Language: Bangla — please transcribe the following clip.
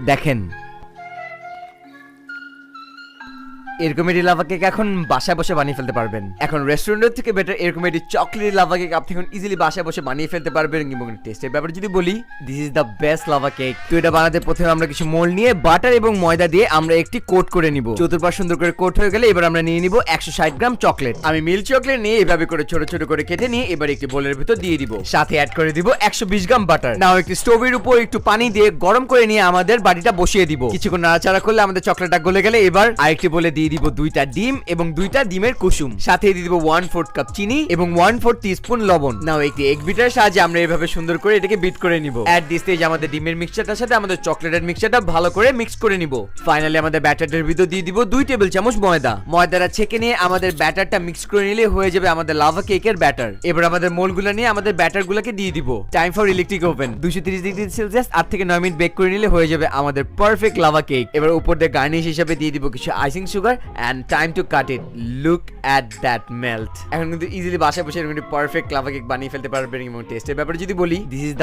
দেখেন এরকম একটি লাভা কেক এখন বাসায় বসে বানিয়ে ফেলতে পারবেন। এখন রেস্টুরেন্টের থেকে বেটার এরকম একটি চকলেট লাভা কেক আপনি এখন ইজিলি বাসায় বসে বানিয়ে ফেলতে পারবেন। এবং টেস্টের ব্যাপারে যদি বলি, this is the best lava cake. তো এটা বানাতে প্রথমে আমরা কিছু মোল্ড নিয়ে বাটার এবং ময়দা দিয়ে আমরা একটি কোট করে নিব। চতুর্পাশ সুন্দর করে কোট হয়ে গেলে এবার আমরা নিয়ে নিব 160 গ্রাম চকলেট। আমি মিল্ক চকলেট নিয়ে এভাবে করে ছোট ছোট করে কেটে নিয়ে এবার একটি বোলের ভিতর দিয়ে দিব। সাথে অ্যাড করে দিব 120 গ্রাম বাটার। নাও একটি স্টোভের উপর একটু পানি দিয়ে গরম করে নিয়ে আমাদের বাটিটা বসিয়ে দিব। কিছুক্ষণ নাড়াচাড়া করলে আমাদের চকলেটটা গলে গেলে এবার আরেকটি বলে দিয়ে দিব 2টা ডিম এবং 2টা ডিমের কুসুম। সাথে দিয়ে দিব 1/4 কাপ চিনি এবং 1/4 টিস্পুন লবণ। নাও একটি এগ বিটারের সাহায্যে আমরা এভাবে সুন্দর করে এটাকে বিট করে নিব। এট দিস স্টেজ আমাদের ডিমের মিক্সচারটার সাথে আমাদের চকলেটের মিক্সচারটা ভালো করে মিক্স করে নিব। ফাইনালি আমাদের ব্যাটারটার ভিতর দিয়ে দিব 2 টেবিল চামচ ময়দা। ময়দাটা ছেঁকে নিয়ে আমাদের ব্যাটারটা মিক্স করে নিলে হয়ে যাবে আমাদের লাভা কেকের ব্যাটার। এবার আমাদের মোলগুলো নিয়ে আমাদের ব্যাটারগুলোকে দিয়ে দিব। Time for electric oven 230 degree Celsius 8 থেকে 9 মিনিট বেক করে নিলে হয়ে যাবে আমাদের পারফেক্ট লাভা কেক। এবার উপর দিয়ে গার্নিশ হিসেবে দিয়ে দিব কিছু icing sugar and time to cut it. Look at that melt. এখন কিন্তু ইজিলি বাসায় বসে এরকম পারফেক্ট লাভা কেক বানিয়ে ফেলতে পারবেন। এবং টেস্টের ব্যাপারে যদি বলি, দিস ইজ